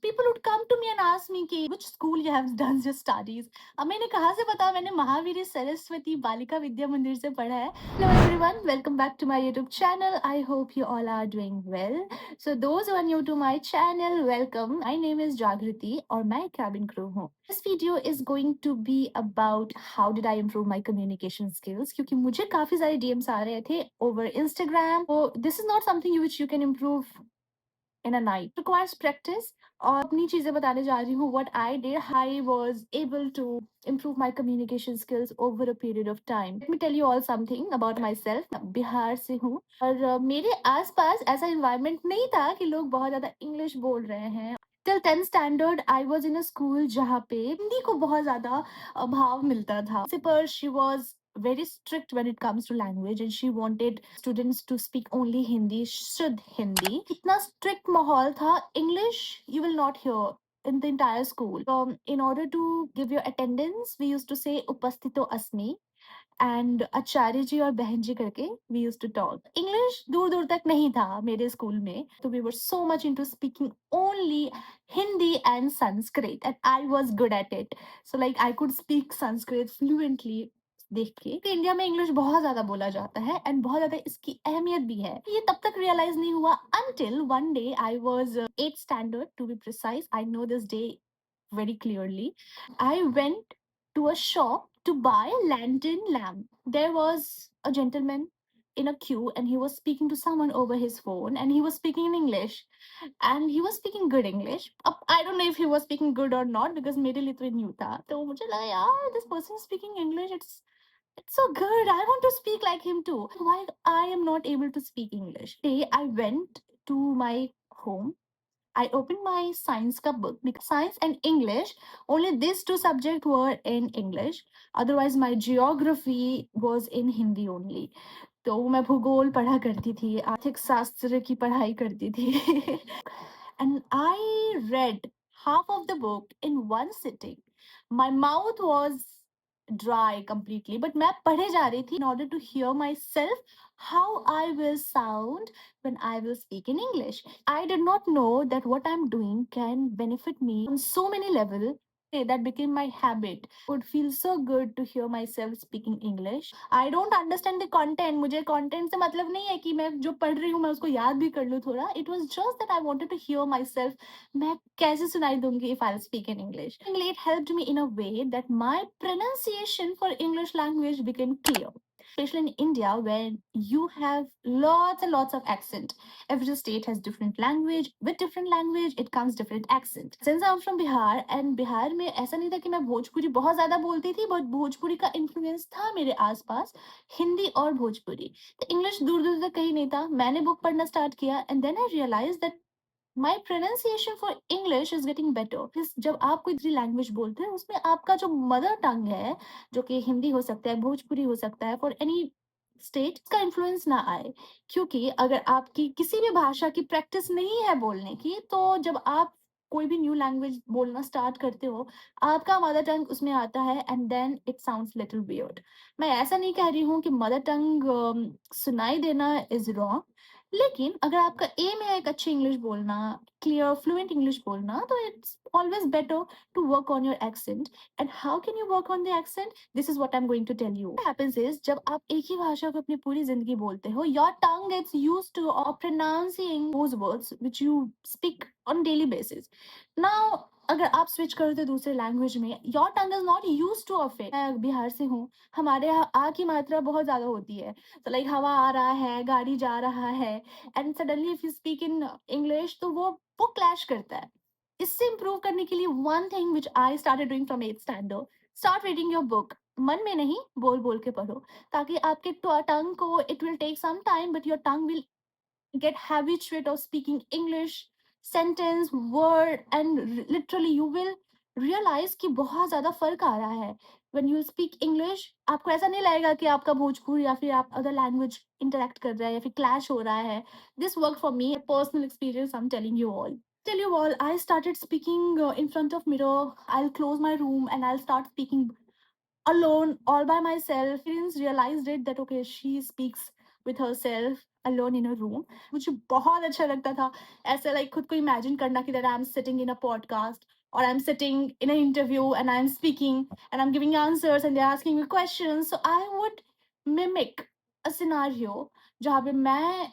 people would come to me and ask me कि which school you have done your studies. अब मैंने कहाँ से पता, मैंने महावीर सरस्वती बालिका विद्या मंदिर से पढ़ा है. Hello everyone, welcome back to my YouTube channel. I hope you all are doing well. So those who are new to my channel, welcome. My name is Jagriti और मैं cabin crew हूँ. This video is going to be about how did I improve my communication skills, क्योंकि मुझे काफी सारे DMs आ रहे थे over Instagram. So this is not something which you can improve in a night. It requires practice. और अपनी चीजें बताने जा रही हूँ what I did, how I was able to improve my communication skills over a period of time. Let me tell you all something about myself. मैं बिहार से हूँ और मेरे आसपास ऐसा environment नहीं था कि लोग बहुत ज्यादा English बोल रहे हैं. Till 10th standard, I was in a school जहाँ पे हिंदी को बहुत ज्यादा भाव मिलता था. Principal, she was very strict when it comes to language and she wanted students to speak only Hindi, शुद्ध हिंदी. इतना strict माहौल था. English you will not hear in the entire school. In order to give your attendance, we used to say उपस्थितो अस्मि and आचार्य जी और बहन जी करके we use to talk. English दूर दूर तक नहीं था मेरे स्कूल में, तो we were so much into speaking only Hindi and Sanskrit and I was good at it. So like I could speak Sanskrit fluently. देख के कि इंडिया में इंग्लिश बहुत ज्यादा बोला जाता है एंड बहुत ज्यादा इसकी अहमियत भी है. ये तब तक रियलाइज नहीं हुआ until one day I was 8th standard to be precise. I know this day very clearly. I went to a shop to buy a lantern lamp. There was a gentleman in a queue and he was speaking to someone over his phone and he was speaking in English and he was speaking good English. I don't know if he was speaking good or not because मेरे लिए तो new था. तो मुझे लगा यार this person is speaking English. It's so good. I want to speak like him too. Why I am not able to speak English? Day I went to my home. I opened my science ka book because science and English, only these two subjects were in English. Otherwise, my geography was in Hindi only. तो मैं भूगोल पढ़ा करती थी, आर्थिक शास्त्र की पढ़ाई करती थी. And I read half of the book in one sitting. My mouth was dry completely, but मैं पढ़े जा रही थी in order to hear myself how I will sound when I will speak in English. I did not know that what I'm doing can benefit me on so many levels. That became my habit. It would feel so good to hear myself speaking English. I don't understand the content. मुझे content से मतलब नहीं है कि मैं जो पढ़ रही हूँ मैं उसको याद भी कर लूँ थोड़ा. It was just that I wanted to hear myself. मैं कैसे सुनाई दूंगी if I'll speak in English. It helped me in a way that my pronunciation for English language became clear. Especially in India, where you have lots and lots of accent. Every state has different language. With different language, it comes different accent. Since I'm from Bihar, and Bihar में ऐसा नहीं था कि मैं भोजपुरी बहुत ज़्यादा बोलती थी, but भोजपुरी का influence था मेरे आसपास, हिंदी और भोजपुरी. तो इंग्लिश दूर दूर तक कहीं नहीं था. मैंने बुक पढ़ना स्टार्ट किया and then I realized that my pronunciation for English is getting better. जब आप कोई दूसरी लैंग्वेज बोलते हैं उसमें आपका जो मदर टंग है, जो कि हिंदी हो सकता है, भोजपुरी हो सकता है, फॉर एनी स्टेट का इन्फ्लुएंस ना आए. क्योंकि अगर आपकी किसी भी भाषा की प्रैक्टिस नहीं है बोलने की, तो जब आप कोई भी न्यू लैंग्वेज बोलना स्टार्ट करते हो, आपका मदर टंग उसमें आता है and then it sounds little weird. मैं ऐसा नहीं कह रही हूँ कि मदर टंग सुनाई देना इज रॉन्ग, लेकिन अगर आपका एम है एक अच्छी इंग्लिश बोलना, क्लियर फ्लुएंट इंग्लिश बोलना, तो it's always better to work on your accent. And how can you work on the accent? This is what I am going to tell you. What happens is जब आप एक ही भाषा को अपनी पूरी जिंदगी बोलते हो, your tongue gets used to pronouncing those words which you speak on daily basis. Now अगर आप स्विच करते हो दूसरे लैंग्वेज में, your tongue is not used to of it. मैं बिहार से हूँ, हमारे यहाँ आ की मात्रा बहुत ज्यादा होती है. तो लाइक हवा आ रहा है, गाड़ी जा रहा है, and suddenly if you speak in English तो वो क्लैश करता है. इससे इम्प्रूव करने के लिए one thing which I started doing from 8th standard, start reading your book. मन में नहीं, बोल बोल के पढ़ो, ताकि आपके टंग को it will take some time but your tongue will get habituate of speaking English sentence word and literally you will realize कि बहुत ज़्यादा फर्क आ रहा है. When you speak English, आपको ऐसा नहीं लगेगा कि आपका भोजपुरी या फिर आप other language interact कर रहा है या फिर clash हो रहा है. This worked for me, personal experience I'm telling you all. Tell you all, I started speaking in front of mirror. I'll close my room and I'll start speaking alone all by myself. Parents realized it that okay, she speaks with herself alone in a room. मुझे बहुत अच्छा लगता था ऐसे like खुद को imagine करना कि that I'm sitting in a podcast or I'm sitting in an interview and I'm speaking and I'm giving answers and they're asking me questions. So I would mimic a scenario जहाँ पे मैं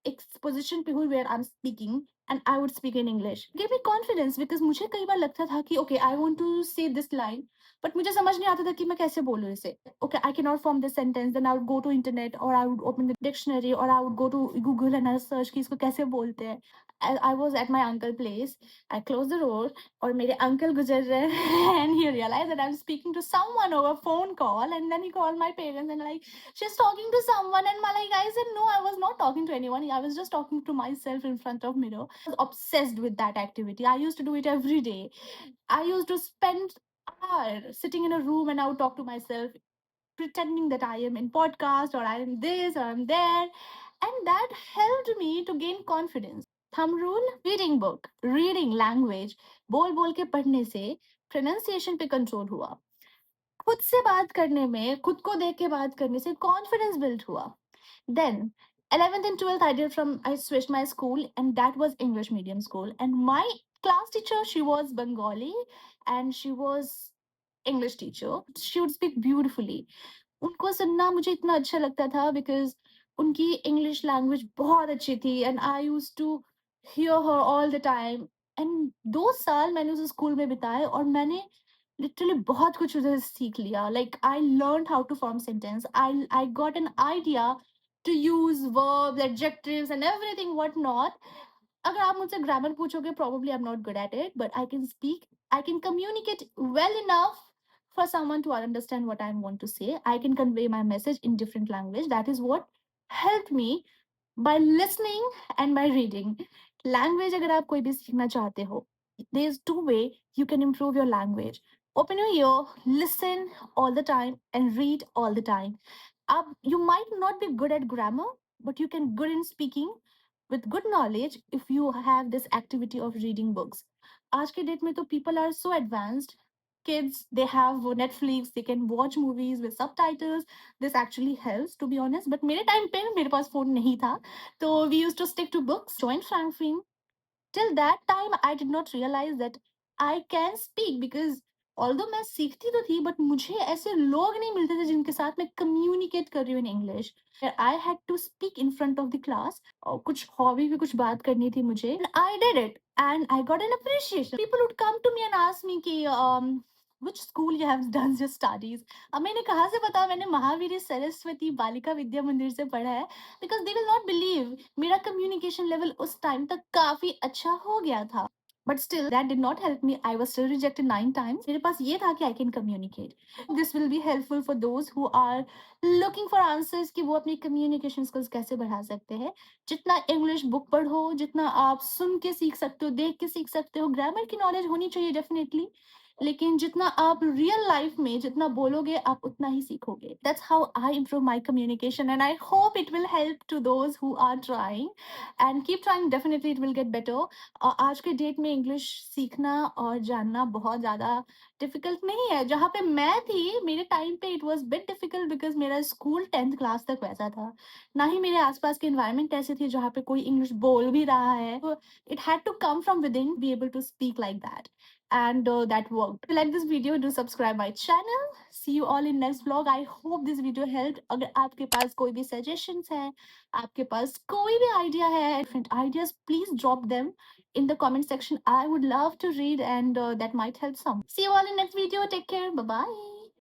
एक position पे हूँ where I'm speaking and I would speak in English. Gave me confidence because मुझे कई बार लगता था कि okay I want to say this line but मुझे समझ नहीं आता था कि मैं कैसे बोलूँ इसे. Okay, I cannot form this sentence. Then I would go to internet or I would open the dictionary or I would go to Google and I search कि इसको कैसे बोलते हैं. I was at my uncle place. I closed the door और मेरे uncle गुजर रहे हैं and he realized that I'm speaking to someone over phone call and then he called my parents and like she's talking to someone and like I said no I was not talking to anyone. I was just talking to myself in front of mirror. I was obsessed with that activity. I used to do it every day. I used to spend hours sitting in a room and I would talk to myself pretending that I am in podcast or I am this or I'm there. And that helped me to gain confidence. Thumb rule, reading book, reading language, बोल बोल के पढ़ने से pronunciation पे control हुआ. खुद से बात करने में, खुद को देख के बात करने से confidence build हुआ. Then 11th and 12th I switched my school and that was English medium school and my class teacher she was Bengali and she was English teacher. She would speak beautifully. उनको सुनना मुझे इतना अच्छा लगता था because उनकी English language बहुत अच्छी थी and I used to hear her all the time and 2 साल मैंने उस स्कूल में बिताए और मैंने लिटरली बहुत कुछ उधर सीख लिया. Like I learned how to form sentence. I got an idea to use verbs, adjectives and everything what not. अगर आप मुझसे ग्रामर पूछोगे probably I'm not good at it, but I can speak, I can communicate well enough for someone to understand what I want to say. I can convey my message in different language. That is what helped me by listening and by reading. Language अगर आप कोई भी सीखना चाहते हो, there is two way you can improve your language. Open your ear, listen all the time and read all the time. You might not be good at grammar, but you can good in speaking with good knowledge if you have this activity of reading books. आज के date में तो people are so advanced. Kids, they have Netflix, they can watch movies with subtitles. This actually helps, to be honest. But मेरे time पे मेरे पास phone नहीं था, तो we used to stick to books. Join Franklin. Till that time I did not realize that I can speak because although मैं सीखती तो थी but मुझे ऐसे लोग नहीं मिलते थे जिनके साथ मैं communicate कर रही हूँ in English. I had to speak in front of the class और कुछ hobby पे कुछ बात करनी थी मुझे and I did it and I got an appreciation. People would come to me and ask me कि which school you have done your studies. अब मैंने कहाँ से पता मैंने महावीर सरस्वती बालिका विद्या मंदिर से पढ़ा है because they will not believe मेरा कम्युनिकेशन लेवल उस टाइम तक काफी अच्छा हो गया था. But still, that did not help me. I was still rejected 9 times. मेरे पास ये था कि I can communicate. This will be helpful for those who are looking for answers कि वो अपनी communication skills कैसे बढ़ा सकते हैं. जितना English book पढ़ो, जितना आप सुन के सीख सकते हो, देख के सीख सकते हो, grammar की knowledge होनी चाहिए definitely. लेकिन जितना आप रियल लाइफ में जितना बोलोगे आप उतना ही सीखोगे. That's how I improve my communication and I hope it will help to those who are trying and keep trying. Definitely it will get better. आज के डेट में इंग्लिश सीखना और जानना बहुत ज़्यादा डिफिकल्ट नहीं है. जहाँ पे मैं थी मेरे टाइम पे it was bit difficult because मेरा स्कूल 10th क्लास तक वैसा था. ना ही मेरे आसपास के इन्वायरमेंट ऐसे थे जहाँ पे कोई इंग्लिश बोल भी रहा है. It had to come from within be able to speak like that. And that worked. If you like this video, do subscribe my channel. See you all in next vlog. I hope this video helped. अगर आपके पास कोई भी suggestions है, आपके पास कोई भी idea है, different ideas, please drop them in the comment section. I would love to read and that might help some. See you all in next video. Take care. Bye bye.